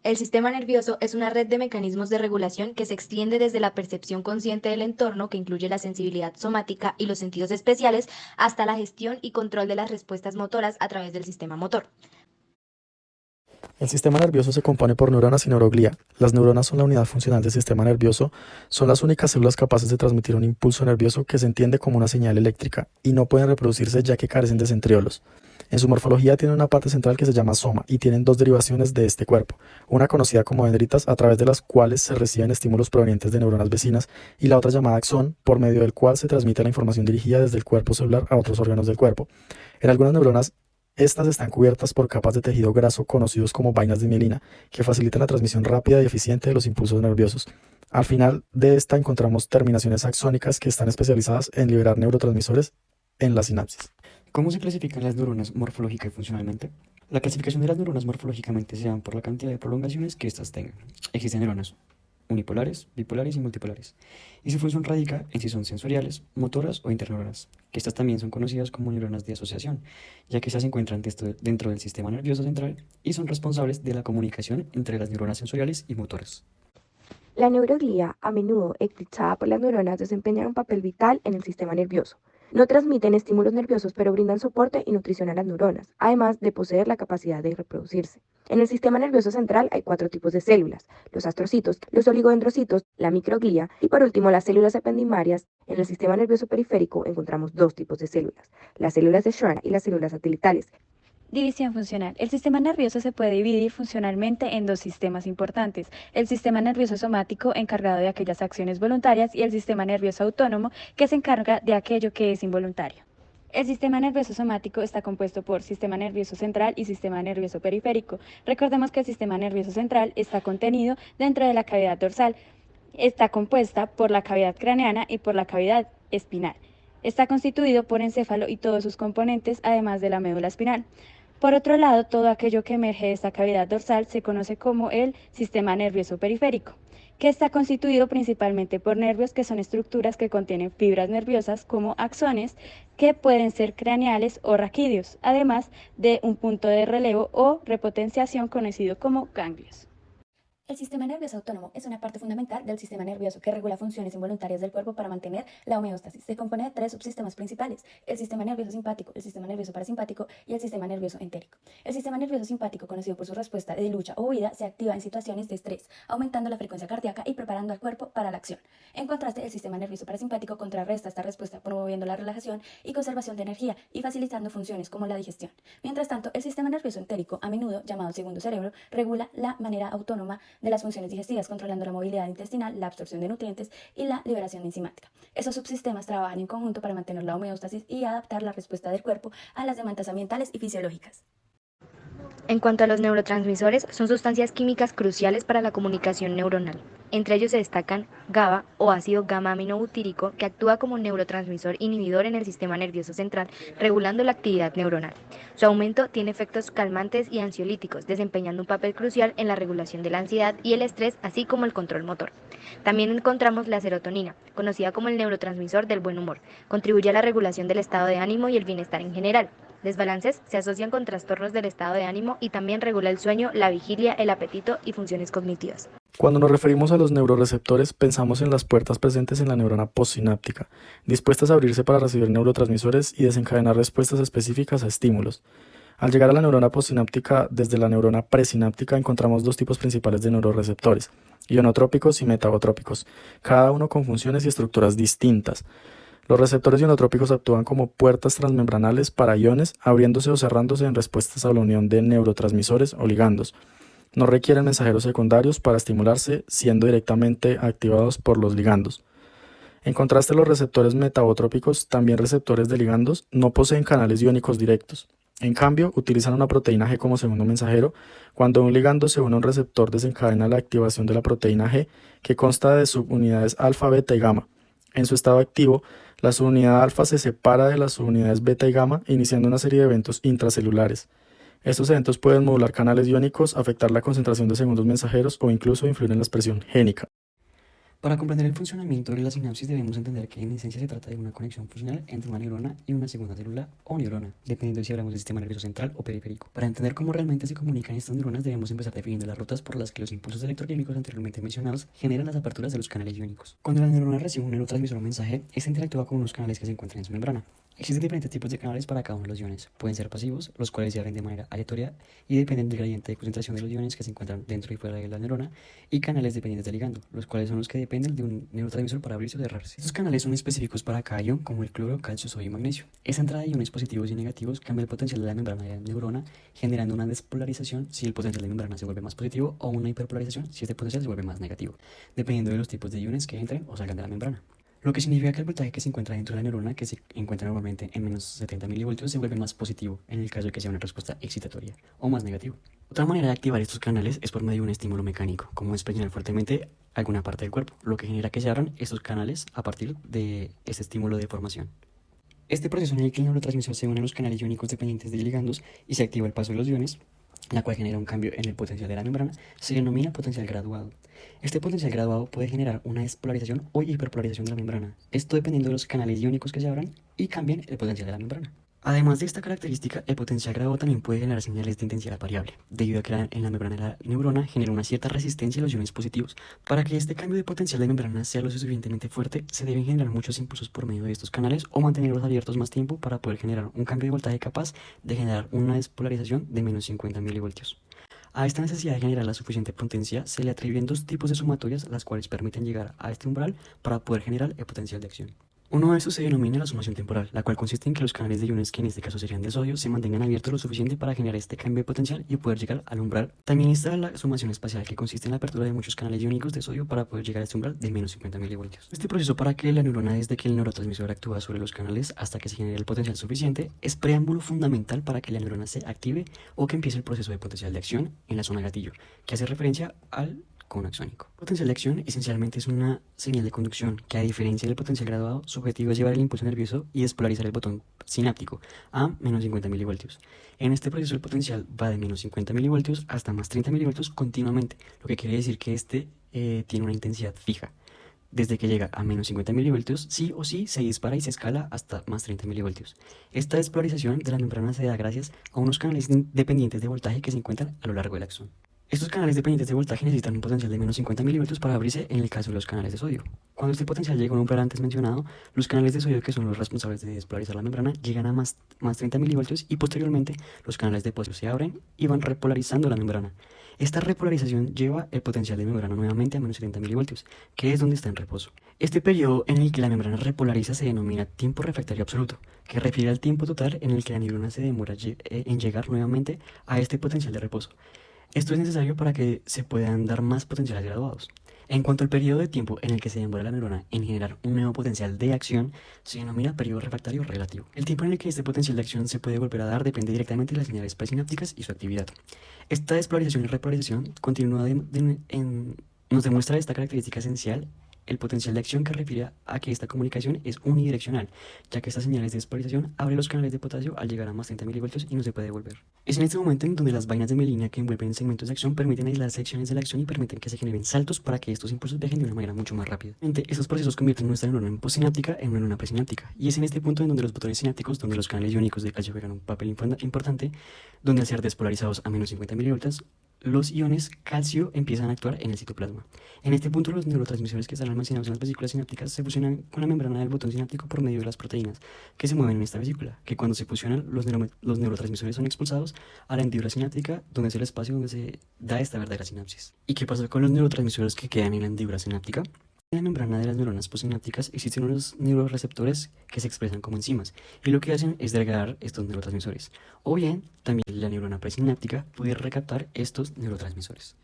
El sistema nervioso es una red de mecanismos de regulación que se extiende desde la percepción consciente del entorno, que incluye la sensibilidad somática y los sentidos especiales, hasta la gestión y control de las respuestas motoras a través del sistema motor. El sistema nervioso se compone por neuronas y neuroglía. Las neuronas son la unidad funcional del sistema nervioso, son las únicas células capaces de transmitir un impulso nervioso que se entiende como una señal eléctrica y no pueden reproducirse ya que carecen de centriolos. En su morfología tienen una parte central que se llama soma y tienen dos derivaciones de este cuerpo, una conocida como dendritas a través de las cuales se reciben estímulos provenientes de neuronas vecinas y la otra llamada axón por medio del cual se transmite la información dirigida desde el cuerpo celular a otros órganos del cuerpo. En algunas neuronas estas están cubiertas por capas de tejido graso conocidos como vainas de mielina, que facilitan la transmisión rápida y eficiente de los impulsos nerviosos. Al final de esta encontramos terminaciones axónicas que están especializadas en liberar neurotransmisores en la sinapsis. ¿Cómo se clasifican las neuronas morfológica y funcionalmente? La clasificación de las neuronas morfológicamente se da por la cantidad de prolongaciones que éstas tengan. Existen neuronas unipolares, bipolares y multipolares, y su función radica en si son sensoriales, motoras o interneuronas, que estas también son conocidas como neuronas de asociación, ya que estas se encuentran dentro del sistema nervioso central y son responsables de la comunicación entre las neuronas sensoriales y motoras. La neuroglía, a menudo eclipsada por las neuronas, desempeña un papel vital en el sistema nervioso. No transmiten estímulos nerviosos, pero brindan soporte y nutrición a las neuronas, además de poseer la capacidad de reproducirse. En el sistema nervioso central hay cuatro tipos de células: los astrocitos, los oligodendrocitos, la microglía y por último las células ependimarias. En el sistema nervioso periférico encontramos dos tipos de células: las células de Schwann y las células satelitales. División funcional. El sistema nervioso se puede dividir funcionalmente en dos sistemas importantes: el sistema nervioso somático, encargado de aquellas acciones voluntarias, y el sistema nervioso autónomo, que se encarga de aquello que es involuntario. El sistema nervioso somático está compuesto por sistema nervioso central y sistema nervioso periférico. Recordemos que el sistema nervioso central está contenido dentro de la cavidad dorsal. Está compuesta por la cavidad craneana y por la cavidad espinal. Está constituido por encéfalo y todos sus componentes, además de la médula espinal. Por otro lado, todo aquello que emerge de esta cavidad dorsal se conoce como el sistema nervioso periférico, que está constituido principalmente por nervios, que son estructuras que contienen fibras nerviosas como axones, que pueden ser craneales o raquídeos, además de un punto de relevo o repotenciación conocido como ganglios. El sistema nervioso autónomo es una parte fundamental del sistema nervioso que regula funciones involuntarias del cuerpo para mantener la homeostasis. Se compone de tres subsistemas principales: el sistema nervioso simpático, el sistema nervioso parasimpático y el sistema nervioso entérico. El sistema nervioso simpático, conocido por su respuesta de lucha o huida, se activa en situaciones de estrés, aumentando la frecuencia cardíaca y preparando al cuerpo para la acción. En contraste, el sistema nervioso parasimpático contrarresta esta respuesta promoviendo la relajación y conservación de energía y facilitando funciones como la digestión. Mientras tanto, el sistema nervioso entérico, a menudo llamado segundo cerebro, regula la manera autónoma de las funciones digestivas, controlando la movilidad intestinal, la absorción de nutrientes y la liberación enzimática. Esos subsistemas trabajan en conjunto para mantener la homeostasis y adaptar la respuesta del cuerpo a las demandas ambientales y fisiológicas. En cuanto a los neurotransmisores, son sustancias químicas cruciales para la comunicación neuronal. Entre ellos se destacan GABA o ácido gamma-aminobutírico, que actúa como neurotransmisor inhibidor en el sistema nervioso central, regulando la actividad neuronal. Su aumento tiene efectos calmantes y ansiolíticos, desempeñando un papel crucial en la regulación de la ansiedad y el estrés, así como el control motor. También encontramos la serotonina, conocida como el neurotransmisor del buen humor. Contribuye a la regulación del estado de ánimo y el bienestar en general. Desbalances se asocian con trastornos del estado de ánimo y también regula el sueño, la vigilia, el apetito y funciones cognitivas. Cuando nos referimos a los neuroreceptores, pensamos en las puertas presentes en la neurona postsináptica, dispuestas a abrirse para recibir neurotransmisores y desencadenar respuestas específicas a estímulos. Al llegar a la neurona postsináptica, desde la neurona presináptica encontramos dos tipos principales de neuroreceptores: ionotrópicos y metagotrópicos, cada uno con funciones y estructuras distintas. Los receptores ionotrópicos actúan como puertas transmembranales para iones, abriéndose o cerrándose en respuestas a la unión de neurotransmisores o ligandos. No requieren mensajeros secundarios para estimularse, siendo directamente activados por los ligandos. En contraste, los receptores metabotrópicos, también receptores de ligandos, no poseen canales iónicos directos. En cambio, utilizan una proteína G como segundo mensajero. Cuando un ligando se une a un receptor, desencadena la activación de la proteína G, que consta de subunidades alfa, beta y gamma. En su estado activo, la subunidad alfa se separa de las subunidades beta y gamma, iniciando una serie de eventos intracelulares. Estos eventos pueden modular canales iónicos, afectar la concentración de segundos mensajeros o incluso influir en la expresión génica. Para comprender el funcionamiento de la sinapsis debemos entender que en esencia se trata de una conexión funcional entre una neurona y una segunda célula o neurona, dependiendo de si hablamos del sistema nervioso central o periférico. Para entender cómo realmente se comunican estas neuronas debemos empezar definiendo las rutas por las que los impulsos electroquímicos anteriormente mencionados generan las aperturas de los canales iónicos. Cuando la neurona recibe un neurotransmisor o mensaje, esta interactúa con unos canales que se encuentran en su membrana. Existen diferentes tipos de canales para cada uno de los iones. Pueden ser pasivos, los cuales se abren de manera aleatoria y dependen del gradiente de concentración de los iones que se encuentran dentro y fuera de la neurona, y canales dependientes del ligando, los cuales son los que dependen de un neurotransmisor para abrirse o cerrarse. Estos canales son específicos para cada ion, como el cloro, calcio, sodio y magnesio. Esa entrada de iones positivos y negativos cambia el potencial de la membrana de la neurona, generando una despolarización si el potencial de la membrana se vuelve más positivo, o una hiperpolarización si este potencial se vuelve más negativo, dependiendo de los tipos de iones que entren o salgan de la membrana. Lo que significa que el voltaje que se encuentra dentro de la neurona, que se encuentra normalmente en menos 70 milivoltios, se vuelve más positivo en el caso de que sea una respuesta excitatoria, o más negativo. Otra manera de activar estos canales es por medio de un estímulo mecánico, como es presionar fuertemente alguna parte del cuerpo, lo que genera que se abran estos canales a partir de este estímulo de formación. Este proceso en el que el neurotransmisor se une a los canales iónicos dependientes de ligandos y se activa el paso de los iones, la cual genera un cambio en el potencial de la membrana, se denomina potencial graduado. Este potencial graduado puede generar una despolarización o hiperpolarización de la membrana, esto dependiendo de los canales iónicos que se abran y cambien el potencial de la membrana. Además de esta característica, el potencial graduado también puede generar señales de intensidad variable, debido a que en la membrana de la neurona genera una cierta resistencia a los iones positivos. Para que este cambio de potencial de membrana sea lo suficientemente fuerte, se deben generar muchos impulsos por medio de estos canales o mantenerlos abiertos más tiempo para poder generar un cambio de voltaje capaz de generar una despolarización de menos 50 milivoltios. A esta necesidad de generar la suficiente potencia se le atribuyen dos tipos de sumatorias, las cuales permiten llegar a este umbral para poder generar el potencial de acción. Uno de estos se denomina la sumación temporal, la cual consiste en que los canales de iones, que en este caso serían de sodio, se mantengan abiertos lo suficiente para generar este cambio de potencial y poder llegar al umbral. También está la sumación espacial, que consiste en la apertura de muchos canales iónicos de sodio para poder llegar a este umbral de menos 50 milivoltios. Este proceso para que la neurona, desde que el neurotransmisor actúa sobre los canales hasta que se genere el potencial suficiente, es preámbulo fundamental para que la neurona se active o que empiece el proceso de potencial de acción en la zona gatillo, que hace referencia al cono axónico. El potencial de acción esencialmente es una señal de conducción que, a diferencia del potencial graduado, su objetivo es llevar el impulso nervioso y despolarizar el botón sináptico a menos 50 milivoltios. En este proceso el potencial va de menos 50 milivoltios hasta más 30 milivoltios continuamente, lo que quiere decir que tiene una intensidad fija. Desde que llega a menos 50 milivoltios, sí o sí se dispara y se escala hasta más 30 milivoltios. Esta despolarización de la membrana se da gracias a unos canales dependientes de voltaje que se encuentran a lo largo del axón. Estos canales dependientes de voltaje necesitan un potencial de menos 50 milivoltios para abrirse en el caso de los canales de sodio. Cuando este potencial llega a un umbral antes mencionado, los canales de sodio, que son los responsables de despolarizar la membrana, llegan a más 30 milivoltios y posteriormente los canales de potasio se abren y van repolarizando la membrana. Esta repolarización lleva el potencial de membrana nuevamente a menos 70 milivoltios, que es donde está en reposo. Este periodo en el que la membrana repolariza se denomina tiempo refractario absoluto, que refiere al tiempo total en el que la neurona se demora en llegar nuevamente a este potencial de reposo. Esto es necesario para que se puedan dar más potenciales graduados. En cuanto al periodo de tiempo en el que se demora la neurona en generar un nuevo potencial de acción, se denomina periodo refractario relativo. El tiempo en el que este potencial de acción se puede volver a dar depende directamente de las señales presinápticas y su actividad. Esta despolarización y repolarización continua nos demuestra esta característica esencial: el potencial de acción, que refiere a que esta comunicación es unidireccional, ya que estas señales de despolarización abren los canales de potasio al llegar a más 30 milivoltios y no se puede devolver. Es en este momento en donde las vainas de mielina que envuelven segmentos de acción permiten aislar secciones de la acción y permiten que se generen saltos para que estos impulsos viajen de una manera mucho más rápida. Estos procesos convierten nuestra neurona postsináptica en una neurona presináptica, y es en este punto en donde los botones sinápticos, donde los canales iónicos de calcio juegan un papel importante, donde al ser despolarizados a menos 50 milivoltios, los iones calcio empiezan a actuar en el citoplasma. En este punto, los neurotransmisores que están almacenados en las vesículas sinápticas se fusionan con la membrana del botón sináptico por medio de las proteínas que se mueven en esta vesícula, que cuando se fusionan, los neurotransmisores son expulsados a la hendidura sináptica, donde es el espacio donde se da esta verdadera sinapsis. ¿Y qué pasa con los neurotransmisores que quedan en la hendidura sináptica? En la membrana de las neuronas postsinápticas existen unos neuroreceptores que se expresan como enzimas, y lo que hacen es degradar estos neurotransmisores. O bien, también la neurona presináptica puede recaptar estos neurotransmisores.